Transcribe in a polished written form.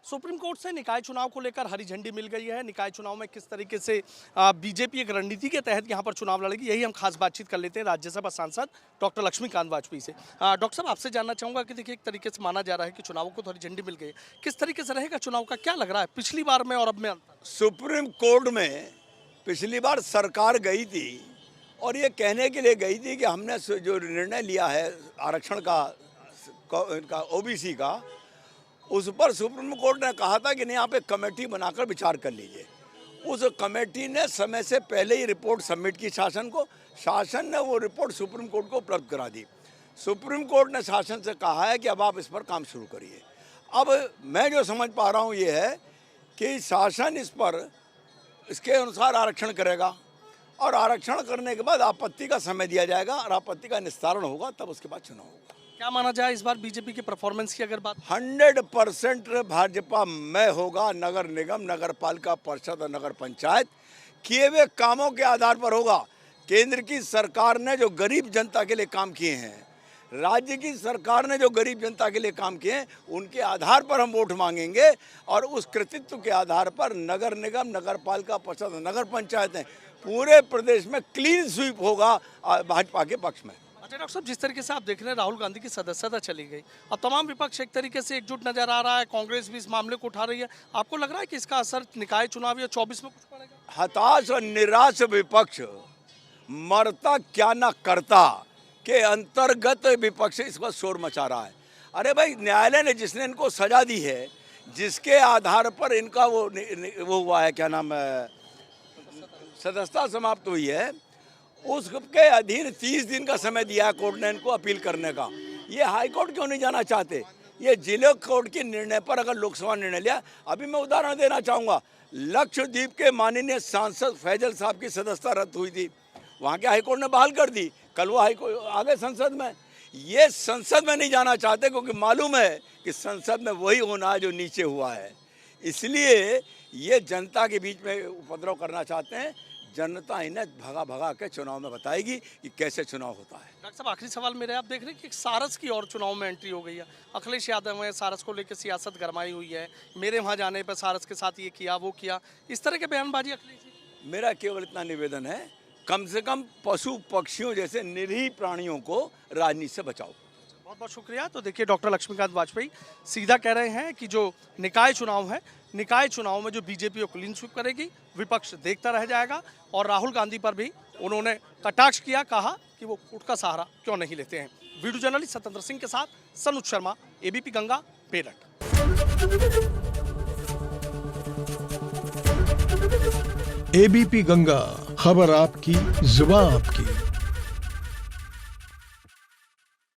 Supreme court से निकाय चुनाव को लेकर हरी झंडी मिल गई है। निकाय चुनाव में किस तरीके से बीजेपी एक रणनीति के तहत यहां पर चुनाव लड़ेगी, यही हम खास बातचीत कर लेते हैं राज्यसभा सांसद डॉक्टर लक्ष्मीकांत वाजपेयी से। डॉक्टर साहब, आपसे जानना चाहूंगा कि देखिए, एक तरीके से माना जा रहा है कि चुनाव को तो हरी झंडी मिल गई है, किस तरीके से रहेगा चुनाव का, क्या लग रहा है पिछली बार में और अब में अंतर? सुप्रीम कोर्ट में पिछली बार सरकार गई थी और ये कहने के लिए गई थी कि हमने जो निर्णय लिया है आरक्षण का ओबीसी का, उस पर सुप्रीम कोर्ट ने कहा था कि नहीं, यहाँ पे कमेटी बनाकर विचार कर लीजिए। उस कमेटी ने समय से पहले ही रिपोर्ट सबमिट की शासन को, शासन ने वो रिपोर्ट सुप्रीम कोर्ट को उपलब्ध करा दी। सुप्रीम कोर्ट ने शासन से कहा है कि अब आप इस पर काम शुरू करिए। अब मैं जो समझ पा रहा हूँ ये है कि शासन इस पर इसके अनुसार आरक्षण करेगा और आरक्षण करने के बाद आपत्ति का समय दिया जाएगा और आपत्ति का निस्तारण होगा, तब उसके बाद चुनाव होगा। क्या माना जाए इस बार बीजेपी के परफॉर्मेंस की अगर बात? 100% भाजपा में होगा। नगर निगम, नगर पालिका परिषद और नगर पंचायत किए हुए कामों के आधार पर होगा। केंद्र की सरकार ने जो गरीब जनता के लिए काम किए हैं, राज्य की सरकार ने जो गरीब जनता के लिए काम किए हैं, उनके आधार पर हम वोट मांगेंगे और उस कृतित्व के आधार पर नगर निगम, नगर पालिका परिषद और नगर पंचायतें पूरे प्रदेश में क्लीन स्वीप होगा भाजपा के पक्ष में। अच्छा डॉक्टर साहब, जिस तरीके से आप देख रहे हैं राहुल गांधी की सदस्यता चली गई, अब तमाम विपक्ष एक तरीके से एकजुट नजर आ रहा है, कांग्रेस भी इस मामले को उठा रही है, आपको लग रहा है कि इसका असर निकाय चुनाव या 24 में कुछ पड़ेगा? हताश और निराश विपक्ष मरता क्या ना करता के अंतर्गत विपक्ष इस वक्त शोर मचा रहा है। अरे भाई, न्यायालय ने जिसने इनको सजा दी है, जिसके आधार पर इनका वो हुआ है, क्या नाम है, सदस्यता समाप्त हुई है, उसके अधीन 30 दिन का समय दिया है कोर्ट ने इनको अपील करने का। ये हाई कोर्ट क्यों नहीं जाना चाहते? ये जिला कोर्ट के निर्णय पर अगर लोकसभा निर्णय लिया, अभी मैं उदाहरण देना चाहूँगा, लक्षद्वीप के माननीय सांसद फैजल साहब की सदस्यता रद्द हुई थी, वहाँ के हाई कोर्ट ने बहाल कर दी, कल वो हाई कोर्ट आ गए संसद में। ये संसद में नहीं जाना चाहते क्योंकि मालूम है कि संसद में वही होना है जो नीचे हुआ है, इसलिए ये जनता के बीच में उपद्रव करना चाहते हैं। जनता इन्हें भगा भगा के चुनाव में बताएगी कि कैसे चुनाव होता है। डॉक्टर साहब, आखिरी सवाल मेरे, आप देख रहे हैं कि सारस की और चुनाव में एंट्री हो गई है। अखिलेश यादव है, सारस को लेकर सियासत गरमाई हुई है, मेरे वहाँ जाने पर सारस के साथ ये किया वो किया, इस तरह के बयानबाजी अखिलेश जी। मेरा केवल इतना निवेदन है, कम से कम पशु पक्षियों जैसे निरीह प्राणियों को राजनीति से बचाओ। बहुत बहुत शुक्रिया। तो देखिए, डॉक्टर लक्ष्मीकांत वाजपेयी सीधा कह रहे हैं कि जो निकाय चुनाव है, निकाय चुनाव में जो बीजेपी को क्लीन स्वीप करेगी, विपक्ष देखता रह जाएगा। और राहुल गांधी पर भी उन्होंने कटाक्ष किया, कहा कि वो ऊँट का सहारा क्यों नहीं लेते हैं। वीडियो जर्नलिस्ट सत्येंद्र सिंह के साथ सनुज शर्मा, एबीपी गंगा, मेरठ। एबीपी गंगा, खबर आपकी, जुबान आपकी।